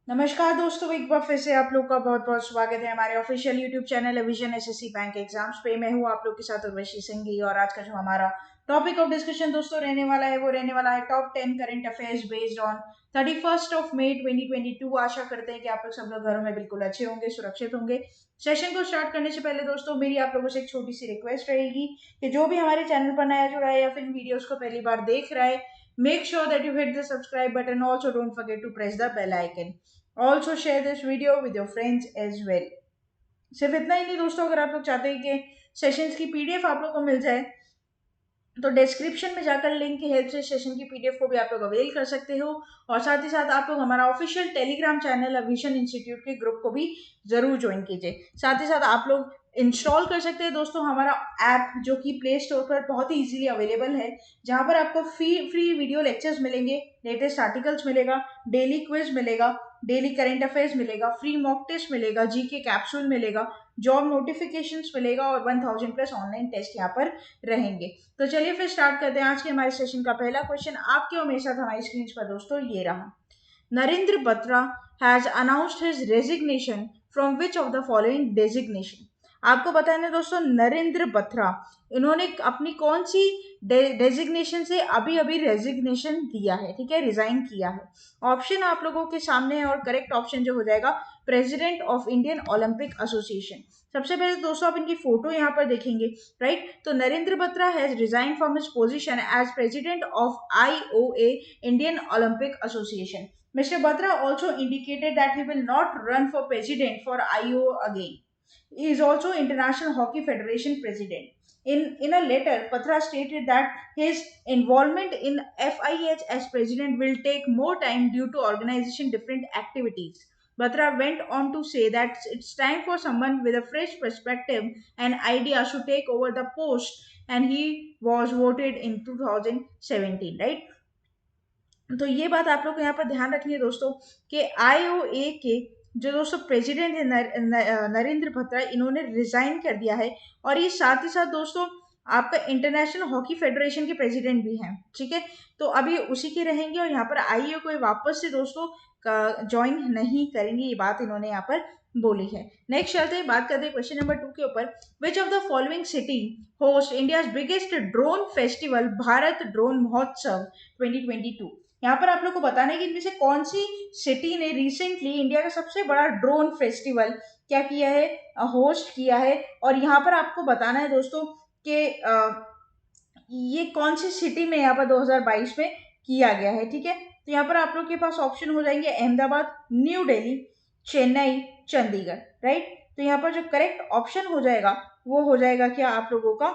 नमस्कार दोस्तों, एक बार फिर से आप लोग का बहुत बहुत स्वागत है हमारे official YouTube channel vision SSC bank exams पे। मैं हूँ आप लोग के साथ उर्वशी सिंघी और आज का जो हमारा टॉपिक ऑफ डिस्कशन दोस्तों रहने वाला है वो रहने वाला है top 10 current affairs based on 31 मई 2022। आशा करते हैं कि आप लोग सब लोग घरों में बिल्कुल अच्छे होंगे, सुरक्षित होंगे। सेशन को स्टार्ट करने से पहले दोस्तों मेरी आप लोगों से एक छोटी सी रिक्वेस्ट रहेगी कि जो भी हमारे चैनल पर नया जुड़ा है या फिर वीडियोस को पहली बार देख रहा है, make sure that you hit the subscribe button. Also don't forget to press the bell icon. Also share this video with your friends as well. सिर्फ इतना ही नहीं दोस्तों, अगर आप लोग चाहते हैं कि सेशंस की पीडीएफ आप लोग को मिल जाए तो डिस्क्रिप्शन में जाकर लिंक की हेल्प से सेशन की पीडीएफ को भी आप लोग अवेल कर सकते हो। और साथ ही साथ आप लोग हमारा official Telegram channel vision institute के ग्रुप को भी जरूर ज्वाइन कीजिए। साथ ही साथ आप लोग इंस्टॉल कर सकते हैं दोस्तों हमारा ऐप, जो कि प्ले स्टोर पर बहुत ही इजीली अवेलेबल है, जहां पर आपको फ्री वीडियो लेक्चर्स मिलेंगे, लेटेस्ट आर्टिकल्स मिलेगा, डेली क्विज मिलेगा, डेली करंट अफेयर्स मिलेगा, फ्री मॉक टेस्ट मिलेगा, जीके कैप्सूल मिलेगा, जॉब नोटिफिकेशंस मिलेगा और 1000 प्लस ऑनलाइन टेस्ट यहाँ पर रहेंगे। तो चलिए फिर स्टार्ट करते हैं आज के हमारे सेशन का पहला क्वेश्चन। आपके और मेरे साथ हमारी स्क्रीन पर दोस्तों ये रहा। Narendra Batra has announced his resignation from which of the following designation. आपको पता है ना दोस्तों, नरेंद्र बत्रा इन्होंने अपनी कौन सी डेजिग्नेशन से अभी अभी रेजिग्नेशन दिया है, ठीक है, रिजाइन किया है। ऑप्शन आप लोगों के सामने है और करेक्ट ऑप्शन जो हो जाएगा president of Indian Olympic association. सबसे पहले दोस्तों आप इनकी फोटो यहाँ पर देखेंगे, राइट। तो Narendra Batra has resign from his position as president of IOA Indian Olympic Association. Mr. Batra also indicated that he will not run for president for IO again. He is also International Hockey Federation president. In a letter, Batra stated that his involvement in FIH as president will take more time due to organization different activities. Batra went on to say that it's time for someone with a fresh perspective and ideas to take over the post, and he was voted in 2017, right? तो ये बात आप लोग को यहाँ पर ध्यान रखनी है दोस्तों कि आईओए के जो दोस्तों प्रेसिडेंट है नरेंद्र बत्रा, इन्होंने रिजाइन कर दिया है। और ये साथ ही साथ दोस्तों आपका इंटरनेशनल हॉकी फेडरेशन के प्रेसिडेंट भी हैं, ठीक है। तो अभी उसी के रहेंगे और यहाँ पर आईओए को वापस से दोस्तों ज्वाइन नहीं करेंगे, ये बात इन्होंने यहाँ पर बोली है। नेक्स्ट चलते हैं, बात करते हैं क्वेश्चन नंबर 2 के ऊपर। विच of the following city host India biggest drone festival Bharat drone महोत्सव 2022। यहाँ पर आप लोग को बताना है कि इनमें से कौन सी सिटी ने रिसेंटली इंडिया का सबसे बड़ा ड्रोन फेस्टिवल क्या किया है, होस्ट किया है। और यहाँ पर आपको बताना है दोस्तों कि ये कौन सी सिटी में यहाँ पर 2022 में किया गया है, ठीक है। तो यहाँ पर आप लोग के पास ऑप्शन हो जाएंगे अहमदाबाद, न्यू दिल्ली, चेन्नई, चंडीगढ़, राइट। तो यहाँ पर जो करेक्ट ऑप्शन हो जाएगा वो हो जाएगा क्या आप लोगों का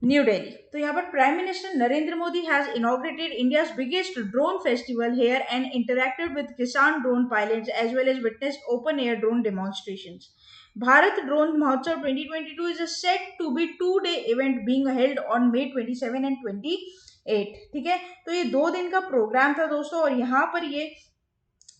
न्यू दिल्ली। तो यहाँ पर prime minister Narendra Modi has inaugurated India's biggest drone festival here and interacted with Kisan drone pilots as well as witnessed open air drone demonstrations. Bharat Drone Mahotsav 2022 is set to be 2-day event being held on May 27 and 28, ठीक है। तो ये 2 दिन का programme था दोस्तों और यहाँ पर ये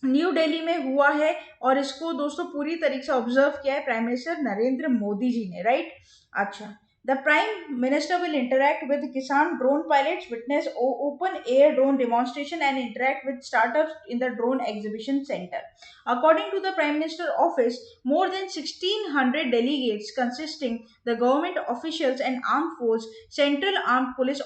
न्यू दिल्ली में हुआ है और इसको दोस्तों पूरी तरीके से ऑब्जर्व किया है प्राइम मिनिस्टर नरेंद्र मोदी जी ने, राइट। अच्छा, the prime minister will interact with kisan drone pilots, witness open air drone demonstration and interact with startups in the drone exhibition center. According to the prime minister office, more than 1600 delegates consisting the government officials and armed force, central armed police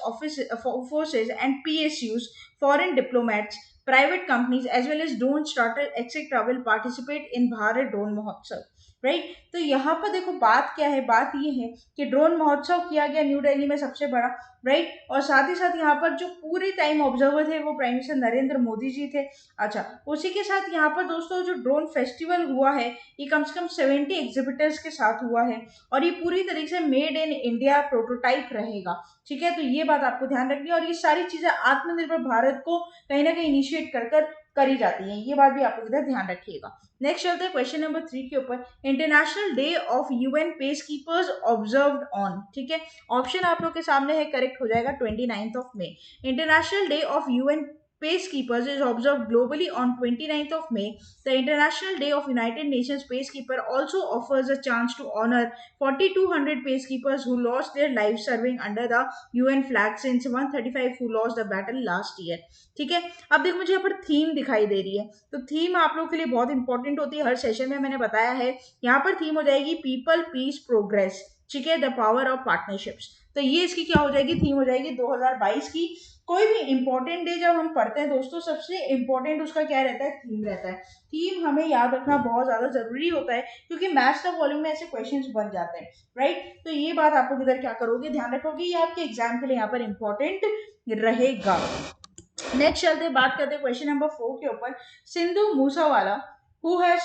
forces and PSUs, foreign diplomats, private companies as well as drone startups etc will participate in Bharat Drone Mahotsav, right. तो यहाँ पर देखो बात क्या है, बात ये है कि ड्रोन महोत्सव किया गया न्यू दिल्ली में सबसे बड़ा, राइट। और साथ ही साथ यहाँ पर जो पूरे टाइम ऑब्जर्वर थे वो प्राइम मिनिस्टर नरेंद्र मोदी जी थे। अच्छा, उसी के साथ यहाँ पर दोस्तों जो ड्रोन फेस्टिवल हुआ है ये कम से कम 70 एग्जिबिटर्स के साथ हुआ है और ये पूरी तरीके से मेड इन इंडिया प्रोटोटाइप रहेगा, ठीक है। तो ये बात आपको ध्यान रखनी है और ये सारी चीजें आत्मनिर्भर भारत को कहीं ना कहीं इनिशिएट कर करी जाती है, ये बात भी आप लोग इधर ध्यान रखिएगा। नेक्स्ट चलते हैं क्वेश्चन नंबर 3 के ऊपर। International day of UN peacekeepers observed on, ठीक है। ऑप्शन आप लोग के सामने है, करेक्ट हो जाएगा 29 मई। International day of UN peacekeepers is observed globally on 29th of May. The International Day of United Nations Peacekeeper also offers a chance to honor 4,200 peacekeepers who lost their lives serving under the UN flag since 135 who lost the battle last year. ठीक है, अब देखो मुझे यहाँ पर theme दिखाई दे रही है, तो थीम आप लोग के लिए बहुत इंपॉर्टेंट होती है, हर सेशन में मैंने बताया है। यहाँ पर थीम हो जाएगी पीपल पीस प्रोग्रेस, ठीक है, द पावर ऑफ पार्टनरशिप्स। तो ये इसकी क्या हो जाएगी, थीम हो जाएगी 2022 की। कोई भी इंपॉर्टेंट डे जब हम पढ़ते हैं दोस्तों, सबसे इंपॉर्टेंट उसका क्या रहता है, थीम रहता है। थीम हमें याद रखना बहुत ज्यादा जरूरी होता है, क्योंकि मैथ्स का वॉल्यूम में ऐसे क्वेश्चंस बन जाते हैं, राइट। तो ये बात आप लोग इधर क्या करोगे, ध्यान रखोगे, ये आपके एग्जाम के लिए यहाँ पर इंपॉर्टेंट रहेगा। नेक्स्ट चलते हैं, बात करते हैं क्वेश्चन नंबर 4 के ऊपर। Sindhu Moosewala who has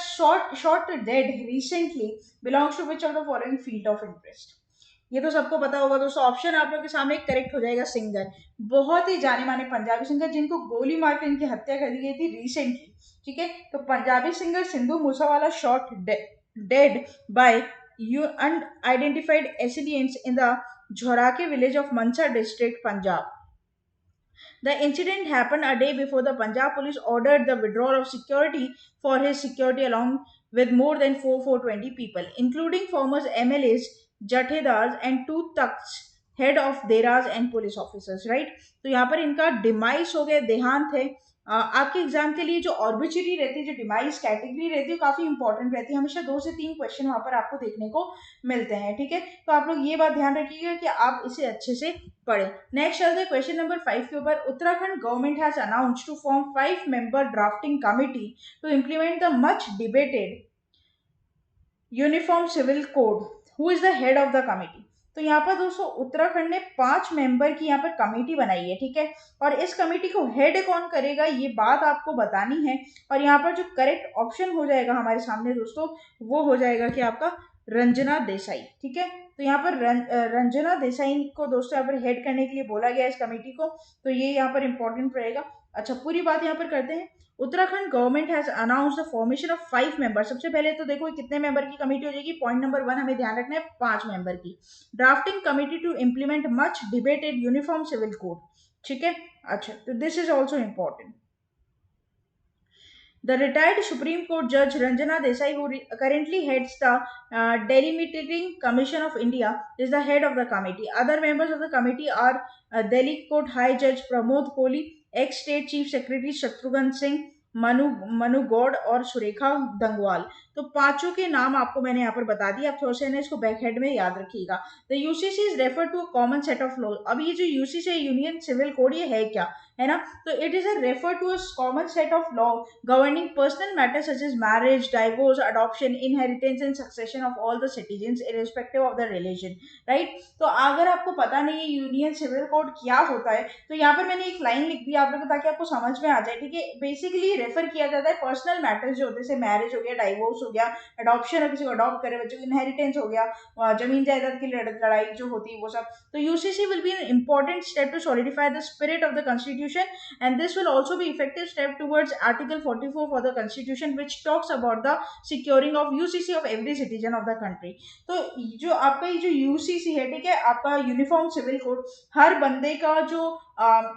shot dead recently belongs to which of the following field of interest? ये तो सबको पता होगा दोस्तों। ऑप्शन आप लोग के सामने करेक्ट हो जाएगा सिंगर, बहुत ही जाने माने पंजाबी सिंगर जिनको गोली मार के इनकी हत्या कर दी गई थी रिसेंटली, ठीक है। तो Punjabi singer Sidhu Moosewala shot dead by unidentified assailants in the Jawaharke village of Mansa district, Punjab. The incident happened a day before the Punjab police ordered the withdrawal of security for his security along with more than 420 people, including former MLAs, Jathedars and 2 Takhts, head of Deras and police officers, right? तो यहाँ पर इनका demise हो गया, देहांत है। आपके exam के लिए जो ऑर्बिचरी रहती है, जो डिमाइस कैटेगरी रहती है, काफी इंपॉर्टेंट रहती है, हमेशा 2 से 3 क्वेश्चन वहां पर आपको देखने को मिलते हैं, ठीक है। तो आप लोग ये बात ध्यान रखिएगा कि आप इसे अच्छे से पढ़े। नेक्स्ट चलते हैं क्वेश्चन नंबर 5 के ऊपर। Uttarakhand government has announced to form 5 member drafting committee to implement the much debated uniform civil code. Who is the head of the committee? तो यहाँ पर दोस्तों उत्तराखंड ने 5 मेंबर की यहाँ पर कमेटी बनाई है, ठीक है। और इस कमेटी को हेड कौन करेगा, ये बात आपको बतानी है। और यहाँ पर जो करेक्ट ऑप्शन हो जाएगा हमारे सामने दोस्तों, वो हो जाएगा कि आपका रंजना देसाई, ठीक है। तो यहाँ पर रंजना देसाई को दोस्तों यहाँ पर हेड करने के लिए बोला गया इस कमेटी को, तो ये यहाँ पर इंपॉर्टेंट रहेगा। अच्छा, पूरी बात यहाँ पर करते हैं। Uttarakhand government has announce the formation of 5 member. सबसे पहले तो देखो कितने मेंबर की कमेटी हो जाएगी, पॉइंट नंबर 1 हमें ध्यान रखना है, 5 मेंबर की drafting committee to implement much debated uniform civil code, ठीक है। अच्छा, तो this is also important. The retired Supreme Court Judge Ranjana Desai, who currently heads the Delimitating Commission of India, is the head of the committee. Other members of the committee are Delhi Court High Judge Pramod Kohli, ex-State Chief Secretary Shatrughan Singh, Manu Gaur और सुरेखा दंगवाल। तो 5 के नाम आपको मैंने यहाँ पर बता दिया, आप थोड़ा सा इसको बैकहेड में याद रखिएगा। The UCC is refer to a common set of law. अब ये जो यूसीसी है, यूनियन सिविल कोड, ये है क्या, है ना? तो it is a refer to a common set of law governing personal matters such as marriage, divorce, adoption, inheritance and succession of all the citizens irrespective of the religion, right. तो अगर आपको पता नहीं है यूनियन सिविल कोड क्या होता है, तो यहाँ पर मैंने एक लाइन लिख दी आप लोगों को ताकि आपको समझ में आ जाए, ठीक है। बेसिकली रेफर किया जाता है पर्सनल मैटर्स जो होते हैं, जैसे मैरिज हो गया, डाइवोर्स हो गया, अडॉप्शन, किसी को अडॉप्ट करे बच्चों, इनहेरिटेंस हो गया, जमीन जायदाद की लड़ाई जो होती है वो सब। तो UCC will be an important step to solidify the spirit of the constitution and this will also be effective step towards Article 44 for the Constitution, which talks about the securing of UCC of every citizen of the country. तो जो आपका ये जो UCC है, ठीक है, आपका uniform civil code, हर बंदे का जो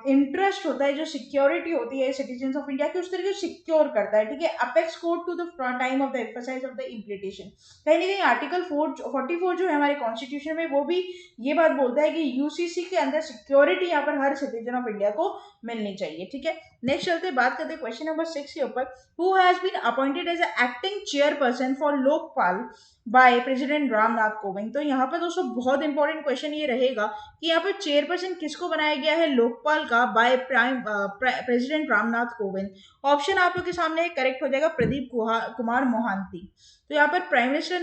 इंटरेस्ट होता है, जो सिक्योरिटी होती है सिटीजन ऑफ इंडिया की, उस तरीके से सिक्योर करता है, ठीक है। Apex code to the time of the emphasize of the implementation. कहीं ना कहीं आर्टिकल 44 जो है हमारे कॉन्स्टिट्यूशन में, वो भी ये बात बोलता है कि यूसीसी के अंदर सिक्योरिटी यहाँ पर हर सिटीजन ऑफ इंडिया को मिलनी चाहिए, ठीक है। नेक्स्ट चलते बात करते हैं क्वेश्चन नंबर 6 के ऊपर। Who has been appointed as acting chairperson for Lokpal by president Ramnath Kovind. तो यहाँ पर दोस्तों बहुत इंपॉर्टेंट क्वेश्चन ये रहेगा कि यहाँ पर चेयरपर्सन किसको बनाया गया है लोकपाल का bye president Ramnath Kovind. Option आप लोग के सामने करेक्ट हो जाएगा प्रदीप कुमार मोहंती। तो यहाँ पर prime minister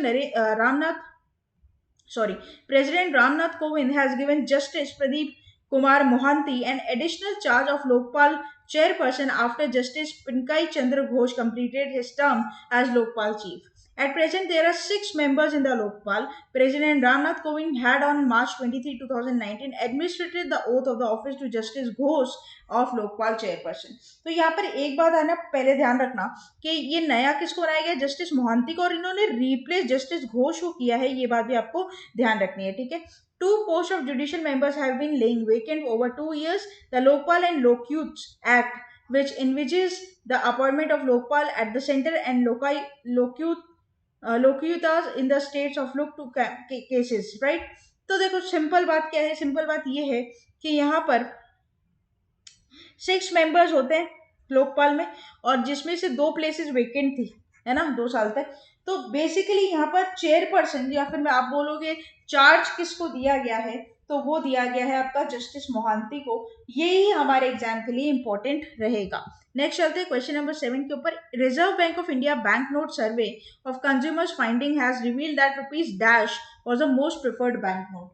President Ramnath Kovind has given Justice Pradeep Kumar Mohanty an additional charge of Lokpal chairperson after Justice Pinkai Chandra Ghosh completed his term as Lokpal chief. At present, there are 6 members in the Lokpal. President Ramnath Kovind had on March 23, 2019 administered the oath of the office to Justice Ghosh of Lokpal chairperson. तो यहाँ पर एक बात है ना, पहले ध्यान रखना कि ये नया किसको बनाया गया, जस्टिस मोहंती को, और इन्होंने रिप्लेस जस्टिस घोष को किया है, ये बात भी आपको ध्यान रखनी है, ठीक है। 2 posts of judicial members have been laying vacant over 2 years. The Lokpal and Lokyut Act which envisages the appointment of Lokpal at the center and locutas in the states of look to cases, right? तो देखो simple बात क्या है, simple बात ये है कि यहाँ पर 6 मेंबर्स होते हैं लोकपाल में, और जिसमें से 2 प्लेसेस वेकेंट थी, है ना, 2 साल तक। तो बेसिकली यहाँ पर चेयरपर्सन या फिर आप बोलोगे चार्ज किसको दिया गया है, तो वो दिया गया है आपका जस्टिस मोहांती को। यही हमारे एग्जाम के लिए इंपॉर्टेंट रहेगा। नेक्स्ट चलते हैं क्वेश्चन नंबर 7 के ऊपर। Reserve bank of India bank note survey of consumers finding has revealed that rupees dash was the most preferred bank note.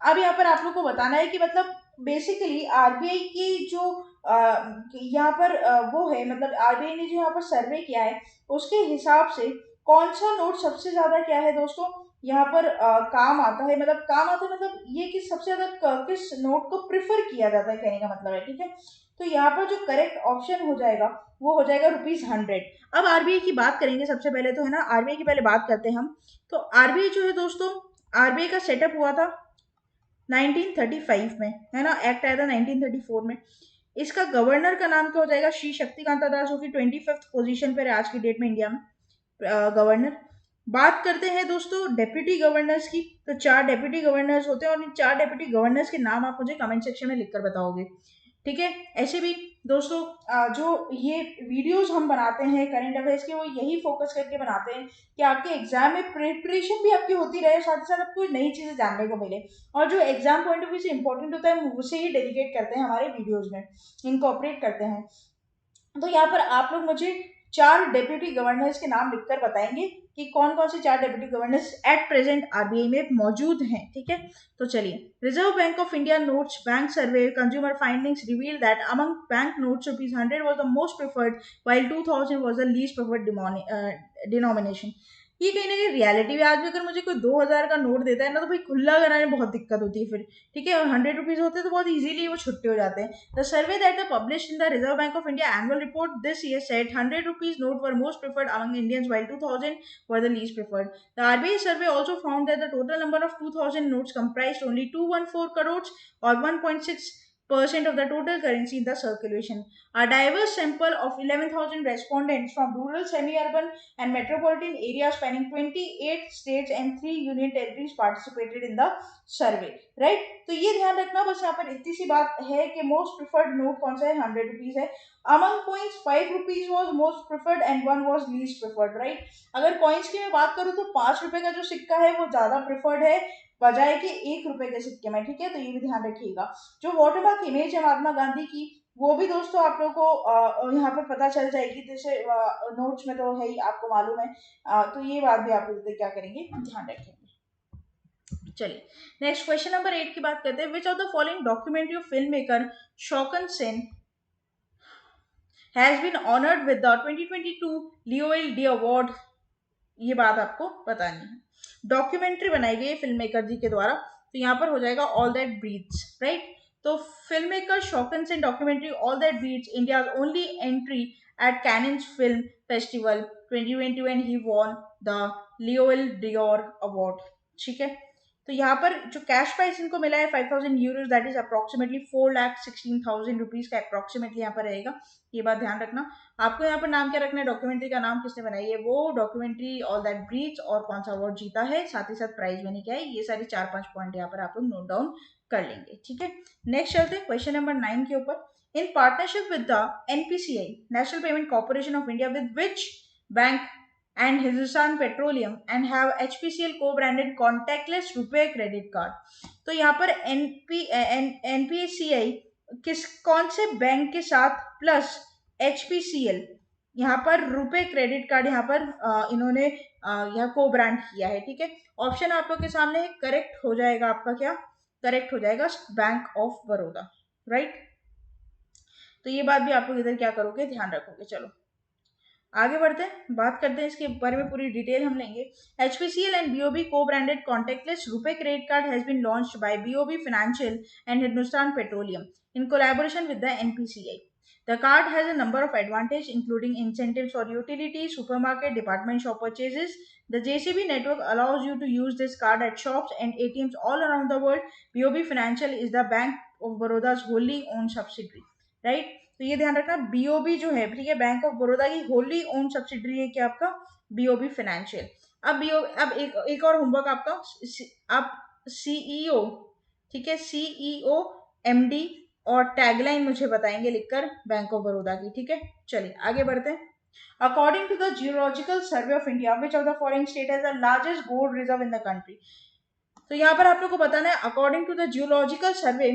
अब यहाँ पर आप लोग को बताना है कि मतलब बेसिकली आरबीआई की जो यहाँ पर वो है, मतलब आरबीआई ने जो यहाँ पर सर्वे किया है उसके हिसाब से कौन सा नोट सबसे ज्यादा क्या है दोस्तों यहाँ पर काम आता है, मतलब काम आता है, मतलब ये कि सबसे ज्यादा किस नोट को प्रिफर किया जाता है, कहने का मतलब है, ठीक है। तो यहाँ पर जो करेक्ट ऑप्शन हो जाएगा वो हो जाएगा ₹100। अब आरबीआई की बात करेंगे सबसे पहले, तो है ना, आरबीआई की पहले बात करते हैं हम। तो आरबीआई जो है दोस्तों, आरबीआई का सेटअप हुआ था 1935 में, है ना, एक्ट आया था 1934 में। इसका गवर्नर का नाम क्या हो जाएगा, श्री शक्तिकांता दास, जो कि 25th पोजीशन पर है आज की डेट में इंडिया में गवर्नर। बात करते हैं दोस्तों डेप्यूटी गवर्नर्स की, तो 4 डेप्यूटी गवर्नर्स होते हैं, और इन 4 डेप्यूटी गवर्नर्स के नाम आप मुझे कमेंट सेक्शन में लिखकर बताओगे, ठीक है। ऐसे भी दोस्तों जो ये वीडियोस हम बनाते हैं करंट अफेयर्स के, वो यही फोकस करके बनाते हैं कि आपके एग्जाम में प्रिपरेशन भी आपकी होती रहे, साथ ही साथ आपको नई चीजें जानने को मिले, और जो एग्जाम पॉइंट ऑफ व्यू से इंपॉर्टेंट होता है उसे ही डेडिकेट करते हैं हमारे वीडियोज में, इनकॉपरेट करते हैं। तो यहाँ पर आप लोग मुझे 4 डेप्यूटी गवर्नर्स के नाम लिखकर बताएंगे कि कौन कौन से 4 deputy governors at present RBI में मौजूद हैं, ठीक है। तो चलिए, reserve bank of India notes bank survey consumer findings reveal that among bank notes ₹100 was the most preferred while 2000 was the least preferred denomination। ये कहीं ना कहीं रियलिटी है। आज भी अगर मुझे कोई 2000 का नोट देता है ना, तो भाई खुला कराने में बहुत दिक्कत होती है फिर, ठीक है। और ₹100 होते हैं तो बहुत इजीली वो छुट्टे हो जाते हैं। The survey that the published in the reserve bank of India annual report this year said ₹100 note were most preferred among Indians while 2000 were the least preferred. The RBI survey also found that the total number of 2000 notes comprised only 214 crores or 1.6% of the total currency in the circulation. A diverse sample of 11,000 respondents from rural, semi-urban and metropolitan areas spanning 28 states and 3 union territories participated in the survey, right? तो ये ध्यान रखना, बस यहाँ पर इतनी सी बात है कि मोस्ट प्रिफर्ड नोट कौन सा है, ₹100 है। Among coins ₹5 was most preferred and 1 was least preferred, right. अगर कॉइन्स की मैं बात करूँ तो ₹5 का जो सिक्का है वो ज्यादा प्रिफर्ड है बजाय कि ₹1 के सिक्के में, ठीक है। तो ये भी ध्यान रखिएगा। जो वाटरमार्क इमेज है महात्मा गांधी की, वो भी दोस्तों आप लोगों को यहाँ पर पता चल जाएगी, जैसे नोट्स में तो है ही, आपको मालूम है। तो ये बात भी आप लोग क्या करेंगे, ध्यान रखेंगे। चलिए, नेक्स्ट क्वेश्चन नंबर 8 की बात करते हैं। Which of the following documentary film maker शौकन Sen has been honoured with the 2022 L'Oeil d'Or award. ये बात आपको बतानी है। डॉक्यूमेंट्री बनाई गई फिल्म मेकर जी के द्वारा, तो यहाँ पर हो जाएगा ऑल दैट ब्रीथ्स, राइट। तो फिल्म मेकर शौकन Sen documentary all that breathes India's only entry at Cannes film festival 2020 when he won the L'Oeil d'Or award, ठीक है। तो यहाँ पर जो कैश प्राइस इनको मिला है €5,000, दैट इज अप्रोक्सीमेटली ₹4,16,000 का अप्रोक्सीमेटली यहाँ पर रहेगा। ये बात ध्यान रखना। आपको यहाँ पर नाम क्या रखना है, डॉक्यूमेंट्री का नाम किसने बनाई है, वो डॉक्यूमेंट्री ऑल दैट ब्रीच, और कौन सा अवार्ड जीता है, साथ ही साथ प्राइज मनी क्या है, ये सारी 4-5 पॉइंट यहाँ पर आप लोग नोट डाउन कर लेंगे, ठीक है। नेक्स्ट चलते हैं क्वेश्चन नंबर 9 के ऊपर। In partnership with the NPCI national payment corporation of India with which bank and Hindustan Petroleum and have HPCL co-branded contactless रुपए क्रेडिट कार्ड। तो यहाँ पर एनपीसीआई कौन से बैंक के साथ प्लस HPCL यहाँ पर रुपए क्रेडिट कार्ड यहाँ पर इन्होंने यहाँ को ब्रांड किया है, ठीक है। ऑप्शन आप लोग के सामने करेक्ट हो जाएगा, आपका क्या करेक्ट हो जाएगा, बैंक ऑफ बड़ौदा, राइट। तो ये बात भी आप लोग इधर क्या करोगे, ध्यान रखोगे। चलो आगे बढ़ते हैं, बात करते हैं इसके बारे में, पूरी डिटेल हम लेंगे। HPCL and BOB co-branded contactless RuPay credit card has been launched by BOB Financial and Hindustan Petroleum in collaboration with the NPCI. The card has a number of advantages, including incentives for utilities, supermarket, department shop purchases. The JCB network allows you to use this card at shops and ATMs all around the world. BOB Financial is the Bank of Baroda's wholly owned subsidiary, right? तो ये ध्यान रखना, BOB जो है, ठीक है, bank of Baroda की Holi own subsidiary है क्या आपका, बीओबी फाइनेंशियल। अब एक और होमवर्क आपका, आप सीईओ, ठीक है, सीईओ, एमडी और टैगलाइन मुझे बताएंगे लिखकर बैंक ऑफ बड़ौदा की, ठीक है। चलिए आगे बढ़ते हैं। According to the geological survey of India, which of the following state has the largest gold reserve in the country. तो यहाँ पर आप लोग को बताना है, according to the geological survey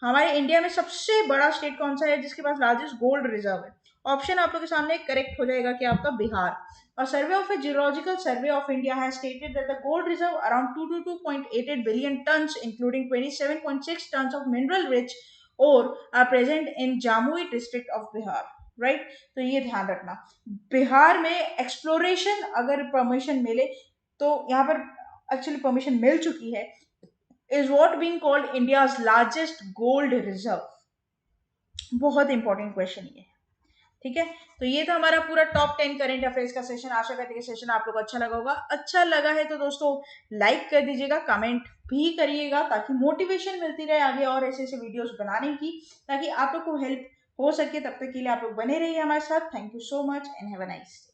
हमारे इंडिया में सबसे बड़ा स्टेट कौन सा है जिसके पास लार्जेस्ट गोल्ड रिजर्व है। ऑप्शन आप लोग के सामने करेक्ट हो जाएगा कि आपका बिहार। और survey of a geological survey of India has stated that the gold reserve around 2 to 2.88 billion tons including 27.6 tons of mineral rich ore are present in Jamui district of Bihar, right. तो ये ध्यान रखना, बिहार में एक्सप्लोरेशन अगर परमिशन मिले तो यहाँ पर एक्चुअली परमिशन मिल चुकी है, is what being called India's largest gold reserve. बहुत इंपॉर्टेंट क्वेश्चन ये, ठीक है। तो ये था हमारा पूरा टॉप 10 करेंट अफेयर्स का सेशन। आशा करते हैं कि सेशन आप लोग को अच्छा लगा होगा। अच्छा लगा है तो दोस्तों लाइक कर दीजिएगा, कमेंट भी करिएगा ताकि मोटिवेशन मिलती रहे आगे और ऐसे ऐसे वीडियोस बनाने की, ताकि आप लोग को हेल्प हो सके। तब तक के लिए आप लोग बने रहिए हमारे साथ। Thank you so much and have a nice day.